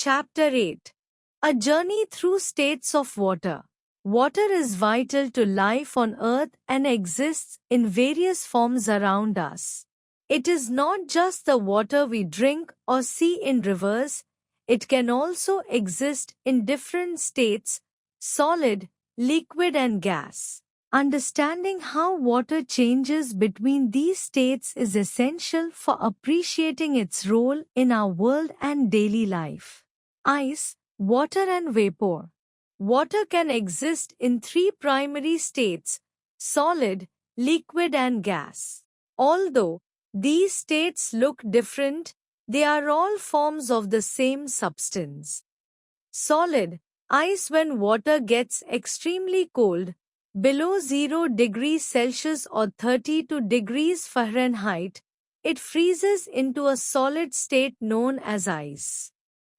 Chapter 8. A Journey Through States of Water. Water is vital to life on Earth and exists in various forms around us. It is not just the water we drink or see in rivers, it can also exist in different states: solid, liquid, and gas. Understanding how water changes between these states is essential for appreciating its role in our world and daily life. Ice, water, and vapor. Water can exist in three primary states: solid, liquid, and gas. Although these states look different, they are all forms of the same substance. Solid, ice. When water gets extremely cold, below 0 degrees Celsius or 32 degrees Fahrenheit, it freezes into a solid state known as ice.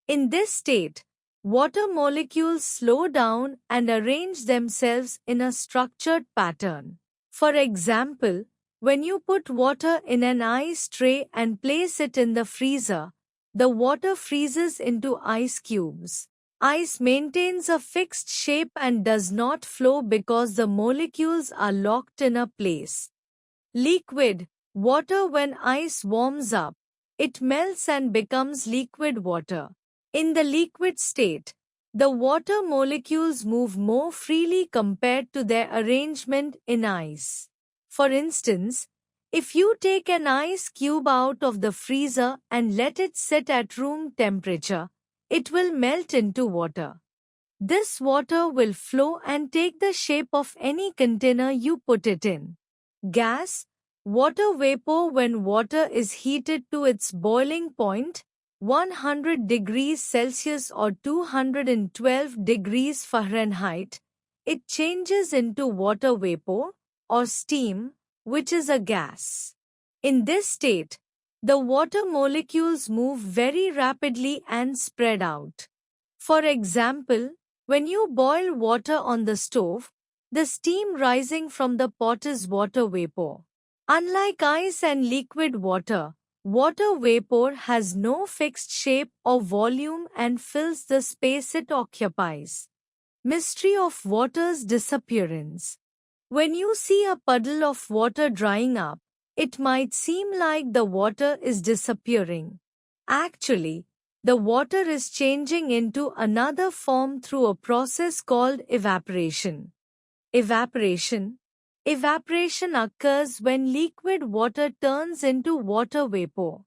In this state, water molecules slow down and arrange themselves in a structured pattern. For example, when you put water in an ice tray and place it in the freezer, the water freezes into ice cubes. Ice maintains a fixed shape and does not flow because the molecules are locked in a place. Liquid, water. When ice warms up, it melts and becomes liquid water. In the liquid state, the water molecules move more freely compared to their arrangement in ice. For instance, if you take an ice cube out of the freezer and let it sit at room temperature, it will melt into water. This water will flow and take the shape of any container you put it in. Gas, water vapor. When water is heated to its boiling point, 100 degrees Celsius or 212 degrees Fahrenheit, it changes into water vapor or steam, which is a gas. In this state, the water molecules move very rapidly and spread out. For example, when you boil water on the stove, the steam rising from the pot is water vapor. Unlike ice and liquid water, water vapor has no fixed shape or volume and fills the space it occupies. Mystery of water's disappearance. When you see a puddle of water drying up, it might seem like the water is disappearing. Actually, the water is changing into another form through a process called evaporation. Evaporation occurs when liquid water turns into water vapor.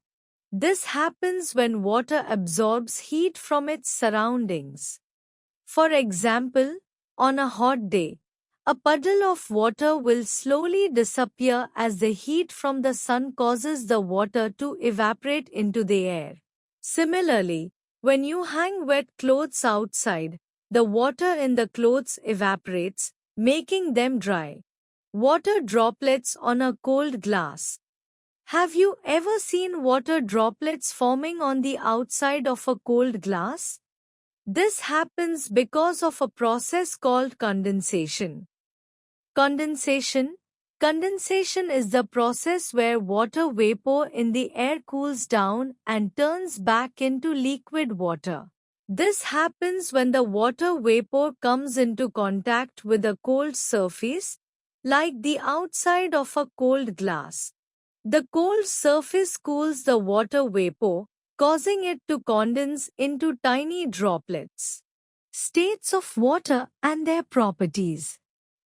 This happens when water absorbs heat from its surroundings. For example, on a hot day, a puddle of water will slowly disappear as the heat from the sun causes the water to evaporate into the air. Similarly, when you hang wet clothes outside, the water in the clothes evaporates, making them dry. Water droplets on a cold glass. Have you ever seen water droplets forming on the outside of a cold glass? This happens because of a process called condensation. Condensation is the process where water vapor in the air cools down and turns back into liquid water. This happens when the water vapor comes into contact with a cold surface, like the outside of a cold glass. The cold surface cools the water vapor, causing it to condense into tiny droplets. States of water and their properties.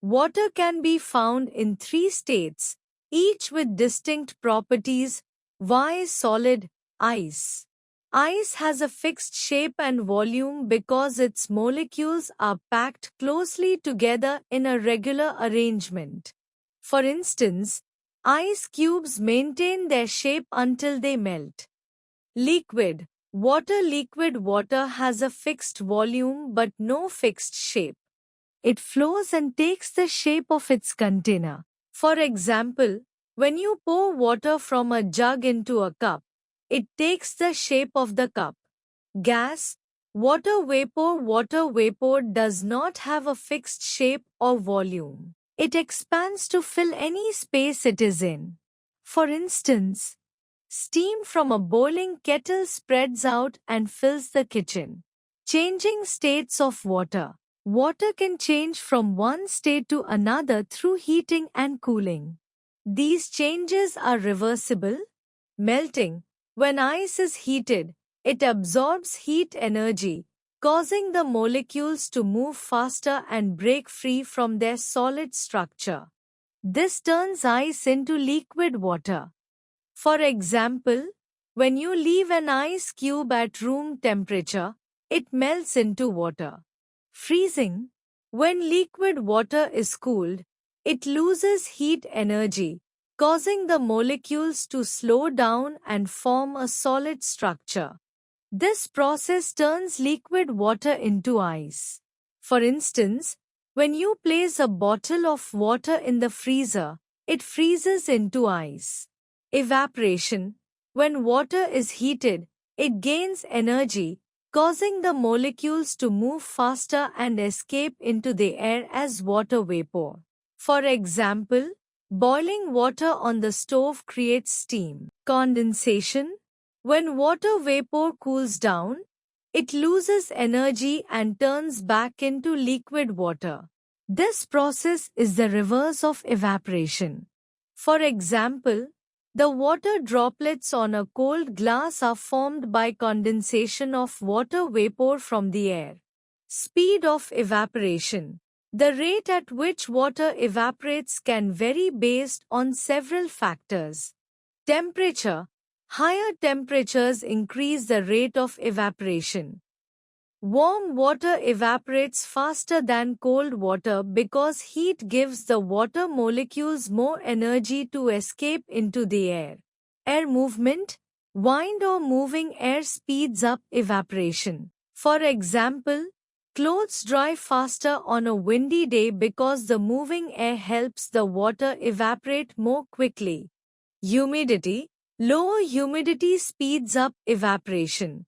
Water can be found in three states, each with distinct properties. Y. Solid, ice. Ice has a fixed shape and volume because its molecules are packed closely together in a regular arrangement. For instance, ice cubes maintain their shape until they melt. Liquid, water. Liquid water has a fixed volume but no fixed shape. It flows and takes the shape of its container. For example, when you pour water from a jug into a cup, it takes the shape of the cup. Gas, water vapor. Water vapor does not have a fixed shape or volume. It expands to fill any space it is in. For instance, Steam from a boiling kettle spreads out and fills the kitchen. Changing states of water. Water can change from one state to another through heating and cooling. These changes are reversible. Melting. When ice is heated, it absorbs heat energy, causing the molecules to move faster and break free from their solid structure. This turns ice into liquid water. For example, when you leave an ice cube at room temperature, it melts into water. Freezing. When liquid water is cooled, it loses heat energy, causing the molecules to slow down and form a solid structure. This process turns liquid water into ice. For instance, when you place a bottle of water in the freezer, it freezes into ice. Evaporation. When water is heated, it gains energy, causing the molecules to move faster and escape into the air as water vapor. For example, boiling water on the stove creates steam. Condensation. When water vapor cools down, it loses energy and turns back into liquid water. This process is the reverse of evaporation. For example, the water droplets on a cold glass are formed by condensation of water vapor from the air. Speed of evaporation. The rate at which water evaporates can vary based on several factors. Temperature. Higher temperatures increase the rate of evaporation. Warm water evaporates faster than cold water because heat gives the water molecules more energy to escape into the air. Air movement. Wind or moving air speeds up evaporation. For example, clothes dry faster on a windy day because the moving air helps the water evaporate more quickly. Humidity. Lower humidity speeds up evaporation.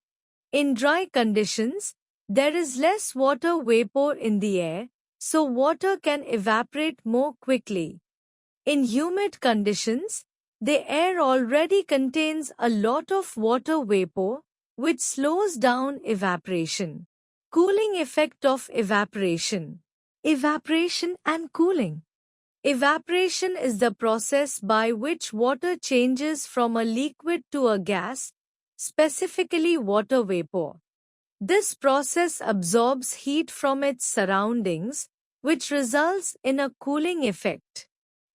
In dry conditions, there is less water vapor in the air, so water can evaporate more quickly. In humid conditions, the air already contains a lot of water vapor, which slows down evaporation. Cooling effect of evaporation. Evaporation and cooling. Evaporation is the process by which water changes from a liquid to a gas, specifically water vapor. This process absorbs heat from its surroundings, which results in a cooling effect.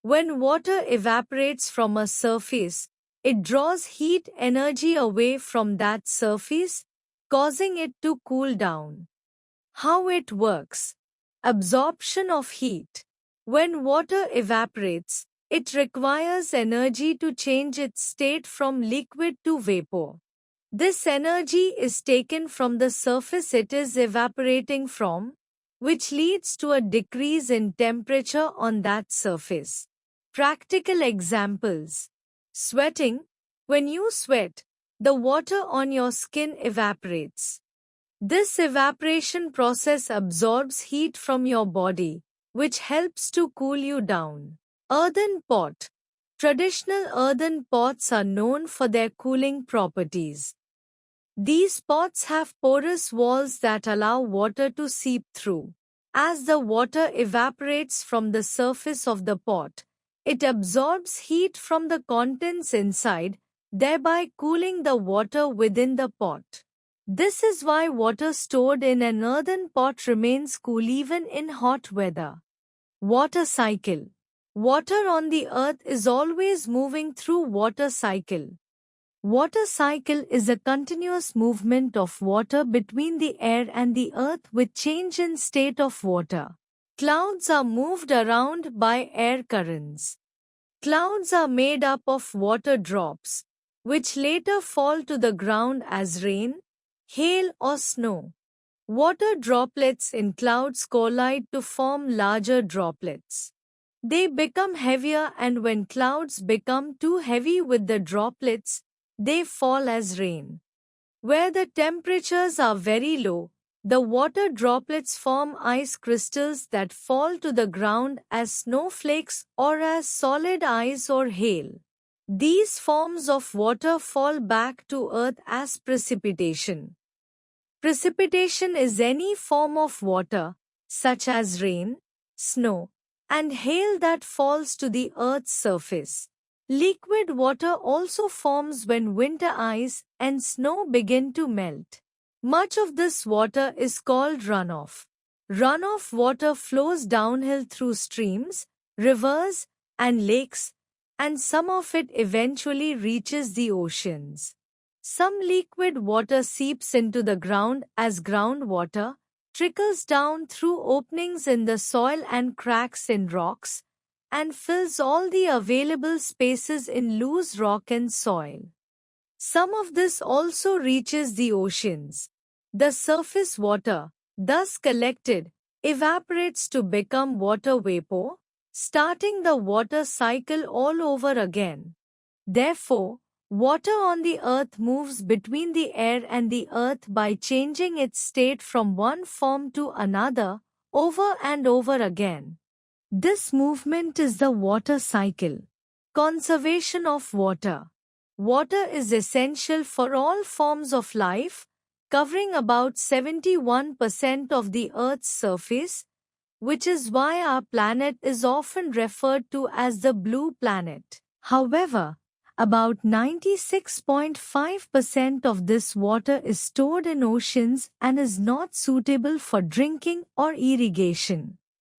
When water evaporates from a surface, it draws heat energy away from that surface, causing it to cool down. How it works. Absorption of heat. When water evaporates, it requires energy to change its state from liquid to vapor. This energy is taken from the surface it is evaporating from, which leads to a decrease in temperature on that surface. Practical examples. Sweating. When you sweat, the water on your skin evaporates. This evaporation process absorbs heat from your body, which helps to cool you down. Earthen pot. Traditional earthen pots are known for their cooling properties. These pots have porous walls that allow water to seep through. As the water evaporates from the surface of the pot, it absorbs heat from the contents inside, thereby cooling the water within the pot. This is why water stored in an earthen pot remains cool even in hot weather. Water cycle. Water on the earth is always moving through water cycle. Water cycle is a continuous movement of water between the air and the earth with change in state of water. Clouds are moved around by air currents. Clouds are made up of water drops, which later fall to the ground as rain, hail or snow. Water droplets in clouds collide to form larger droplets. They become heavier, and when clouds become too heavy with the droplets, they fall as rain. Where the temperatures are very low, the water droplets form ice crystals that fall to the ground as snowflakes or as solid ice or hail. These forms of water fall back to earth as precipitation. Precipitation is any form of water, such as rain, snow, and hail that falls to the earth's surface. Liquid water also forms when winter ice and snow begin to melt. Much of this water is called runoff. Runoff water flows downhill through streams, rivers, and lakes, and some of it eventually reaches the oceans. Some liquid water seeps into the ground as groundwater, trickles down through openings in the soil and cracks in rocks, and fills all the available spaces in loose rock and soil. Some of this also reaches the oceans. The surface water, thus collected, evaporates to become water vapor, starting the water cycle all over again. Therefore, water on the earth moves between the air and the earth by changing its state from one form to another, over and over again. This movement is the water cycle. Conservation of water. Water is essential for all forms of life, covering about 71% of the Earth's surface, which is why our planet is often referred to as the blue planet. However, about 96.5% of this water is stored in oceans and is not suitable for drinking or irrigation.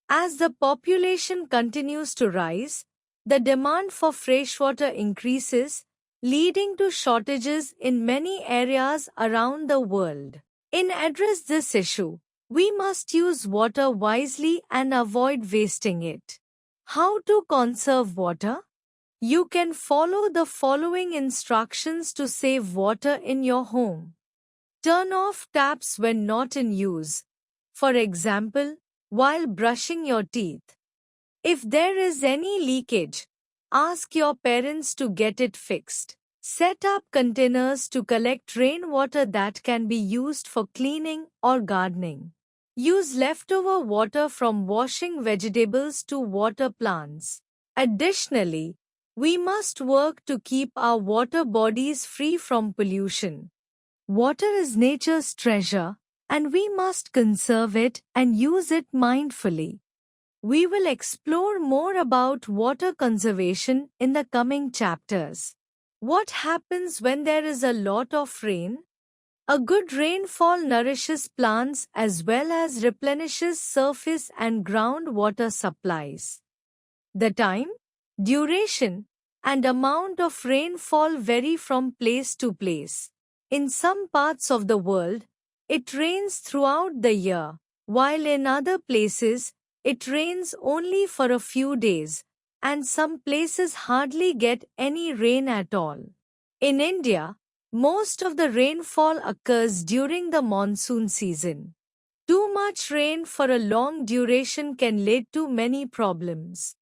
As the population continues to rise, the demand for freshwater increases, leading to shortages in many areas around the world. In address this issue, we must use water wisely and avoid wasting it. How to conserve water? You can follow the following instructions to save water in your home. Turn off taps when not in use. For example, while brushing your teeth. If there is any leakage, ask your parents to get it fixed. Set up containers to collect rainwater that can be used for cleaning or gardening. Use leftover water from washing vegetables to water plants. Additionally, we must work to keep our water bodies free from pollution. Water is nature's treasure, and we must conserve it and use it mindfully. We will explore more about water conservation in the coming chapters. What happens when there is a lot of rain? A good rainfall nourishes plants as well as replenishes surface and groundwater supplies. The time, duration, and amount of rainfall vary from place to place. In some parts of the world, it rains throughout the year, while in other places, it rains only for a few days, and some places hardly get any rain at all. In India, most of the rainfall occurs during the monsoon season. Too much rain for a long duration can lead to many problems.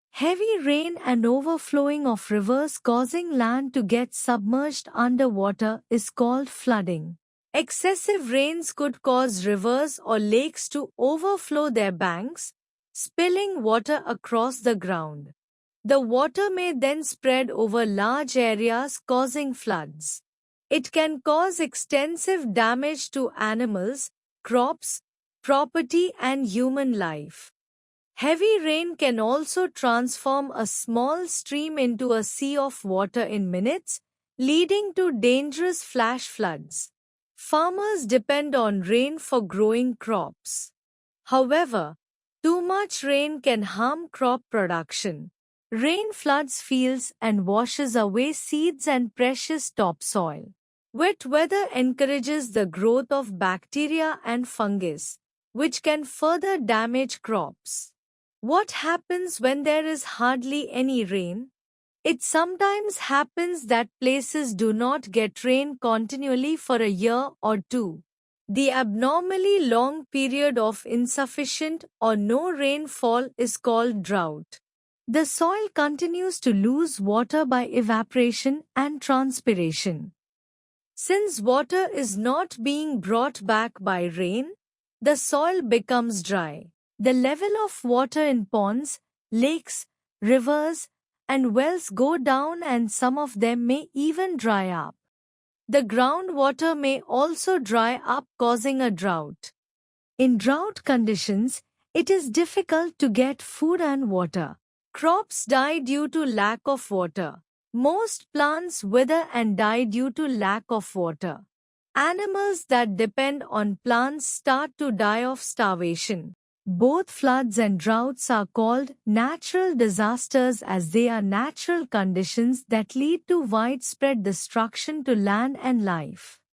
Heavy rain and overflowing of rivers causing land to get submerged underwater is called flooding. Excessive rains could cause rivers or lakes to overflow their banks, spilling water across the ground. The water may then spread over large areas causing floods. It can cause extensive damage to animals, crops, property and human life. Heavy rain can also transform a small stream into a sea of water in minutes, leading to dangerous flash floods. Farmers depend on rain for growing crops. However, too much rain can harm crop production. Rain floods fields and washes away seeds and precious topsoil. Wet weather encourages the growth of bacteria and fungus, which can further damage crops. What happens when there is hardly any rain? It sometimes happens that places do not get rain continually for a year or two. The abnormally long period of insufficient or no rainfall is called drought. The soil continues to lose water by evaporation and transpiration. Since water is not being brought back by rain, the soil becomes dry. The level of water in ponds, lakes, rivers, and wells go down and some of them may even dry up. The groundwater may also dry up, causing a drought. In drought conditions, it is difficult to get food and water. Crops die due to lack of water. Most plants wither and die due to lack of water. Animals that depend on plants start to die of starvation. Both floods and droughts are called natural disasters as they are natural conditions that lead to widespread destruction to land and life.